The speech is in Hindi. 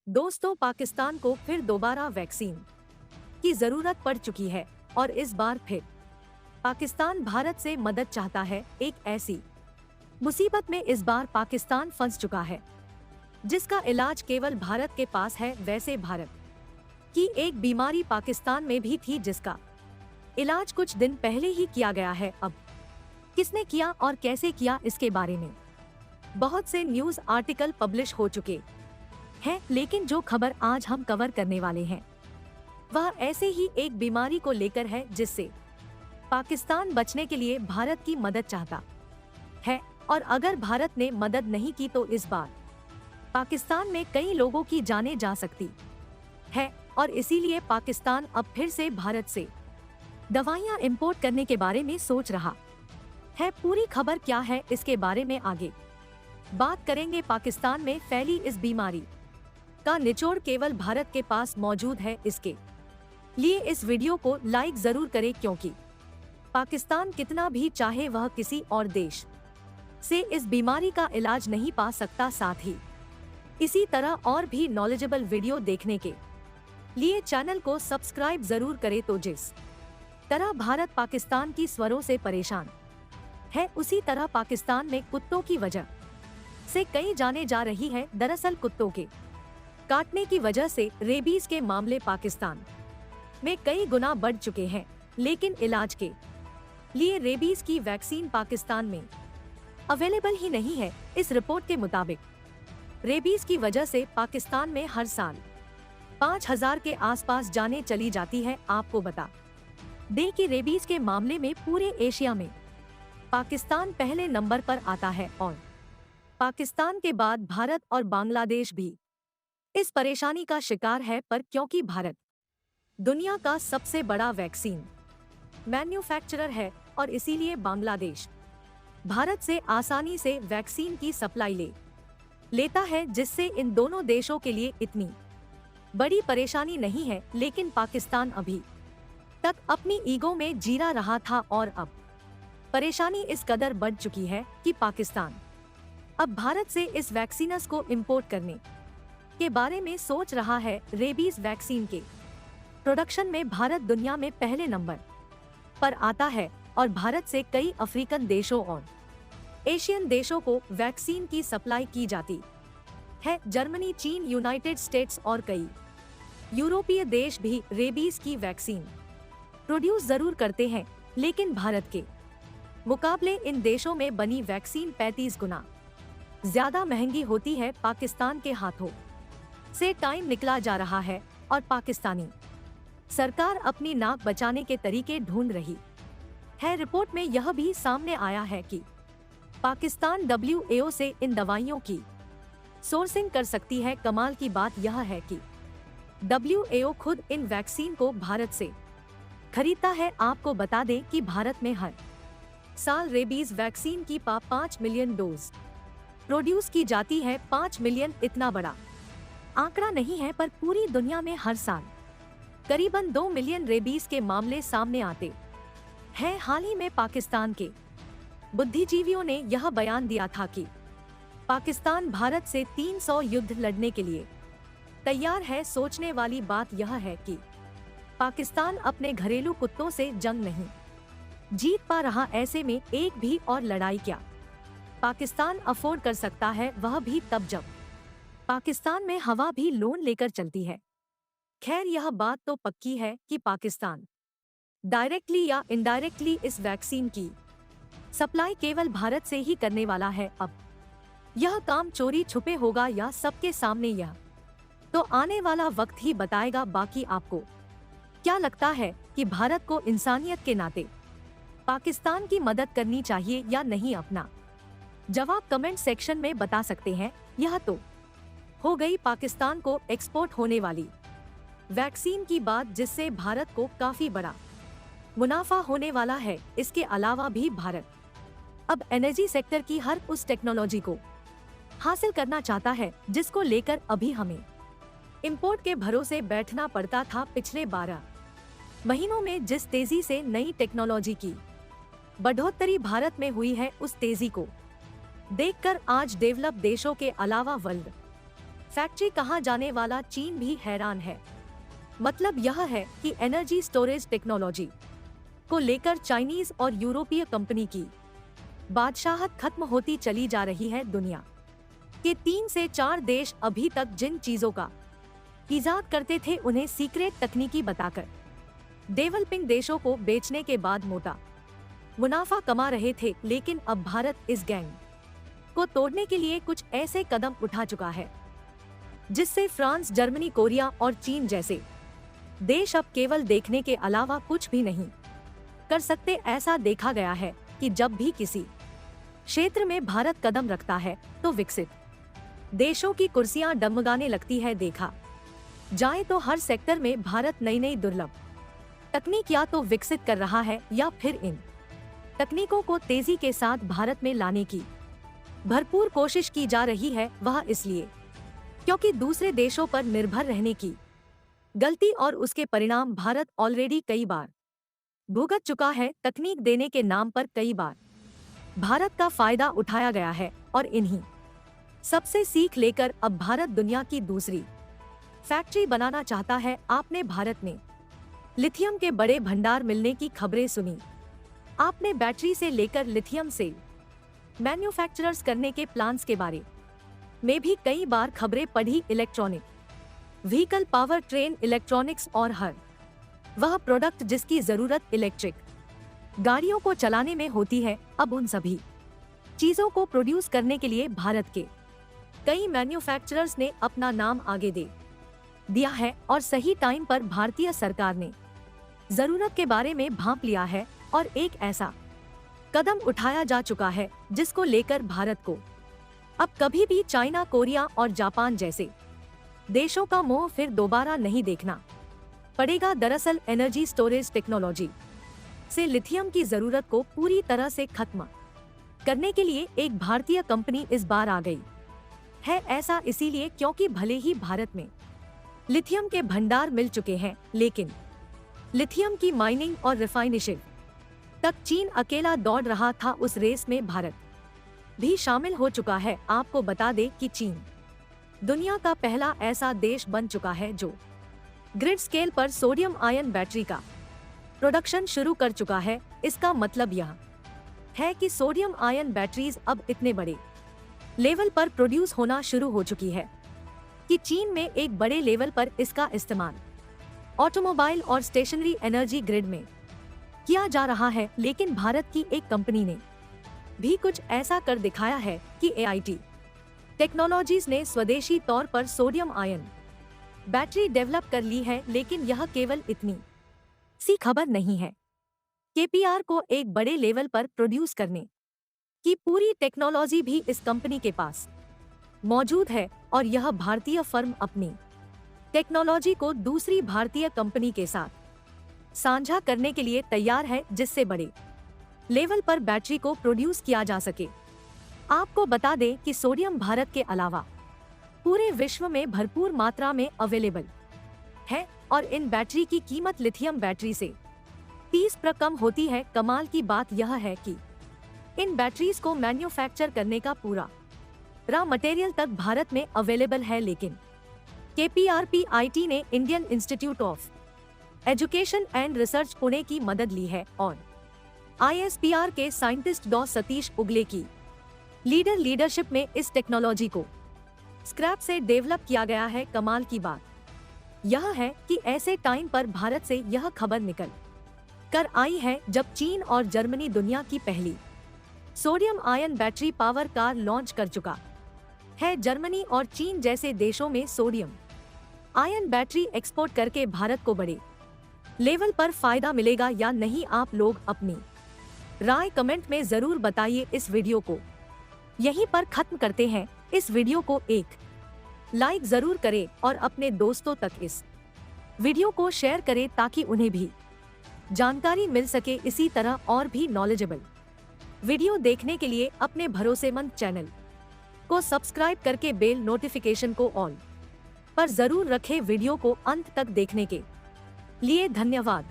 दोस्तों, पाकिस्तान को फिर दोबारा वैक्सीन की जरूरत पड़ चुकी है और इस बार फिर पाकिस्तान भारत से मदद चाहता है। एक ऐसी मुसीबत में इस बार पाकिस्तान फंस चुका है जिसका इलाज केवल भारत के पास है। वैसे भारत की एक बीमारी पाकिस्तान में भी थी जिसका इलाज कुछ दिन पहले ही किया गया है। अब किसने किया और कैसे किया, इसके बारे में बहुत से न्यूज आर्टिकल पब्लिश हो चुके हैं, लेकिन जो खबर आज हम कवर करने वाले हैं वह ऐसे ही एक बीमारी को लेकर है जिससे पाकिस्तान बचने के लिए भारत की मदद चाहता है। और अगर भारत ने मदद नहीं की तो इस बार पाकिस्तान में कई लोगों की जानें जा सकती है और इसीलिए पाकिस्तान अब फिर से भारत से दवाइयां इंपोर्ट करने के बारे में सोच रहा है। पूरी खबर क्या है इसके बारे में आगे बात करेंगे। पाकिस्तान में फैली इस बीमारी का निचोड़ केवल भारत के पास मौजूद है, इसके लिए इस वीडियो को लाइक जरूर करें, क्योंकि पाकिस्तान कितना भी चाहे वह किसी और देश से इस बीमारी का इलाज नहीं पा सकता। साथ ही इसी तरह और भी नॉलेजेबल वीडियो देखने के लिए चैनल को सब्सक्राइब जरूर करें। तो जिस तरह भारत पाकिस्तान की स्वरों से परेशान है, उसी तरह पाकिस्तान में कुत्तों की वजह से कई जाने जा रही है। दरअसल कुत्तों के काटने की वजह से रेबीज के मामले पाकिस्तान में कई गुना बढ़ चुके हैं, लेकिन इलाज के लिए रेबीज की वैक्सीन पाकिस्तान में अवेलेबल ही नहीं है। इस रिपोर्ट के मुताबिक रेबीज की वजह से पाकिस्तान में हर साल 5000 के आसपास जानें चली जाती है। आपको बता दें कि रेबीज के मामले में पूरे एशिया में पाकिस्तान पहले नंबर पर आता है और पाकिस्तान के बाद भारत और बांग्लादेश भी इस परेशानी का शिकार है। पर क्योंकि भारत दुनिया का सबसे बड़ा वैक्सीन मैन्युफैक्चरर है और इसीलिए बांग्लादेश भारत से आसानी से वैक्सीन की सप्लाई लेता है, जिससे इन दोनों देशों के लिए इतनी बड़ी परेशानी नहीं है। लेकिन पाकिस्तान अभी तक अपनी ईगो में जीरा रहा था और अब परेशानी इस कदर बढ़ चुकी है कि पाकिस्तान अब भारत से इस वैक्सीनस को इंपोर्ट करने के बारे में सोच रहा है। रेबीज वैक्सीन के प्रोडक्शन में भारत दुनिया में पहले नंबर पर आता है और भारत से कई अफ्रीकन देशों और एशियन देशों को वैक्सीन की सप्लाई की जाती है। जर्मनी, चीन, यूनाइटेड स्टेट्स और कई यूरोपीय देश भी रेबीज की वैक्सीन प्रोड्यूस जरूर करते हैं, लेकिन भारत के मुकाबले इन देशों में बनी वैक्सीन 35 गुना ज्यादा महंगी होती है। पाकिस्तान के हाथों से टाइम निकला जा रहा है और पाकिस्तानी सरकार अपनी नाक बचाने के तरीके ढूंढ रही है। रिपोर्ट में यह भी सामने आया है कि पाकिस्तान WHO से इन दवाइयों की सोर्सिंग कर सकती है। कमाल की बात यह है कि WHO खुद इन वैक्सीन को भारत से खरीदता है। आपको बता दें कि भारत में हर साल रेबीज वैक्सीन की 5 मिलियन डोज प्रोड्यूस की जाती है। 5 मिलियन इतना बड़ा आंकड़ा नहीं है, पर पूरी दुनिया में हर साल करीबन 2 मिलियन रेबीज के मामले सामने आते हैं। हाल ही में पाकिस्तान के बुद्धिजीवियों ने यह बयान दिया था कि पाकिस्तान भारत से 300 युद्ध लड़ने के लिए तैयार है। सोचने वाली बात यह है कि पाकिस्तान अपने घरेलू कुत्तों से जंग नहीं जीत पा रहा। ऐसे में एक भी और लड़ाई क्या पाकिस्तान अफोर्ड कर सकता है, वह भी तब जब पाकिस्तान में हवा भी लोन लेकर चलती है। खैर, यह बात तो पक्की है कि पाकिस्तान डायरेक्टली या इनडायरेक्टली इस वैक्सीन की सप्लाई केवल भारत से ही करने वाला है। अब यह काम चोरी छुपे होगा या सबके सामने, यह तो आने वाला वक्त ही बताएगा। बाकी आपको क्या लगता है कि भारत को इंसानियत के नाते पाकिस्तान की मदद करनी चाहिए या नहीं? अपना जवाब कमेंट सेक्शन में बता सकते हैं। यह तो हो गई पाकिस्तान को एक्सपोर्ट होने वाली वैक्सीन की बात, जिससे भारत को काफी बड़ा मुनाफा होने वाला है। इसके अलावा भी भारत अब एनर्जी सेक्टर की हर उस टेक्नोलॉजी को हासिल करना चाहता है जिसको लेकर अभी हमें इंपोर्ट के भरोसे बैठना पड़ता था। पिछले 12 महीनों में जिस तेजी से नई टेक्नोलॉजी की बढ़ोतरी भारत में हुई है, उस तेजी को देखकर आज डेवलप देशों के अलावा वर्ल्ड फैक्ट्री कहाँ जाने वाला चीन भी हैरान है। मतलब यह है कि एनर्जी स्टोरेज टेक्नोलॉजी को लेकर चाइनीज और यूरोपीय कंपनी की बादशाहत खत्म होती चली जा रही है। दुनिया के 3 से 4 देश अभी तक जिन चीजों का इजाद करते थे उन्हें सीक्रेट तकनीकी बताकर डेवलपिंग देशों को बेचने के बाद मोटा मुनाफा कमा रहे थे। लेकिन अब भारत इस गैंग को तोड़ने के लिए कुछ ऐसे कदम उठा चुका है जिससे फ्रांस, जर्मनी, कोरिया और चीन जैसे देश अब केवल देखने के अलावा कुछ भी नहीं कर सकते। ऐसा देखा गया है कि जब भी किसी क्षेत्र में भारत कदम रखता है तो विकसित देशों की कुर्सियां डगमगाने लगती है। देखा जाए तो हर सेक्टर में भारत नई नई दुर्लभ तकनीक या तो विकसित कर रहा है या फिर इन तकनीकों को तेजी के साथ भारत में लाने की भरपूर कोशिश की जा रही है। वह इसलिए क्योंकि दूसरे देशों पर निर्भर रहने की गलती और उसके परिणाम भारत ऑलरेडी कई बार भुगत चुका है। तकनीक देने के नाम पर कई बार भारत का फायदा उठाया गया है और इन्हीं सबसे सीख लेकर अब भारत दुनिया की दूसरी फैक्ट्री बनाना चाहता है। आपने भारत में लिथियम के बड़े भंडार मिलने की खबरें सुनी। आपने बैटरी से लेकर लिथियम से मैन्युफैक्चरर्स करने के प्लान्स के बारे में भी कई बार खबरें पढ़ी। Electronic vehicle, power train, electronics और हर वह प्रोडक्ट जिसकी जरूरत इलेक्ट्रिक गाड़ियों को चलाने में होती है, अब उन सभी चीजों को प्रोड्यूस करने के लिए भारत के कई मैन्युफैक्चरर्स ने अपना नाम आगे दे दिया है और सही टाइम पर भारतीय सरकार ने जरूरत के बारे में भांप लिया है और एक ऐसा कदम उठाया जा चुका है जिसको लेकर भारत को अब कभी भी चाइना, कोरिया और जापान जैसे देशों का मुंह फिर दोबारा नहीं देखना पड़ेगा। दरअसल एनर्जी स्टोरेज टेक्नोलॉजी से लिथियम की जरूरत को पूरी तरह से खत्म करने के लिए एक भारतीय कंपनी इस बार आ गई है। ऐसा इसीलिए क्योंकि भले ही भारत में लिथियम के भंडार मिल चुके हैं, लेकिन लिथियम की माइनिंग और रिफाइनिशिंग तक चीन अकेला दौड़ रहा था। उस रेस में भारत भी शामिल हो चुका है। आपको बता दें कि चीन दुनिया का पहला ऐसा देश बन चुका है जो ग्रिड स्केल पर सोडियम आयन बैटरी का प्रोडक्शन शुरू कर चुका है। इसका मतलब यह है कि सोडियम आयन बैटरीज अब इतने बड़े लेवल पर प्रोड्यूस होना शुरू हो चुकी है कि चीन में एक बड़े लेवल पर इसका इस्तेमाल ऑटोमोबाइल और स्टेशनरी एनर्जी ग्रिड में किया जा रहा है। लेकिन भारत की एक कंपनी ने भी कुछ ऐसा कर दिखाया है कि AIT टेक्नोलॉजीज ने स्वदेशी तौर पर सोडियम आयन बैटरी डेवलप कर ली है। लेकिन यह केवल इतनी सी खबर नहीं है। KPR को एक बड़े लेवल पर प्रोड्यूस करने की पूरी टेक्नोलॉजी भी इस कंपनी के पास मौजूद है और यह भारतीय फर्म अपनी टेक्नोलॉजी को दूसरी भारतीय कंपनी के साथ साझा करने के लिए तैयार है, जिससे बड़े लेवल पर बैटरी को प्रोड्यूस किया जा सके। आपको बता दें कि सोडियम भारत के अलावा पूरे विश्व में भरपूर मात्रा में अवेलेबल है और इन बैटरी की कीमत लिथियम बैटरी से 30% कम होती है। कमाल की बात यह है कि इन बैटरीज को मैन्युफैक्चर करने का पूरा रॉ मटेरियल तक भारत में अवेलेबल है। लेकिन KPRPIT ने Indian institute of education and research Pune की मदद ली है और ISPR के साइंटिस्ट डॉ सतीश उगले की लीडरशिप में इस टेक्नोलॉजी को स्क्रैप से डेवलप किया गया है। कमाल की बात यह है कि ऐसे टाइम पर भारत से यह खबर निकल कर आई है जब चीन और जर्मनी दुनिया की पहली sodium ion battery power car launch कर चुका है। जर्मनी और चीन जैसे देशों में सोडियम आयन बैटरी एक्सपोर्ट करके भारत को बड़े लेवल पर फायदा मिलेगा या नहीं, आप लोग अपनी राय कमेंट में जरूर बताइए। इस वीडियो को यहीं पर खत्म करते हैं। इस वीडियो को एक लाइक जरूर करें और अपने दोस्तों तक इस वीडियो को शेयर करें ताकि उन्हें भी जानकारी मिल सके। इसी तरह और भी नॉलेजेबल वीडियो देखने के लिए अपने भरोसेमंद चैनल को सब्सक्राइब करके बेल नोटिफिकेशन को ऑल पर जरूर रखें। वीडियो को अंत तक देखने के लिए धन्यवाद।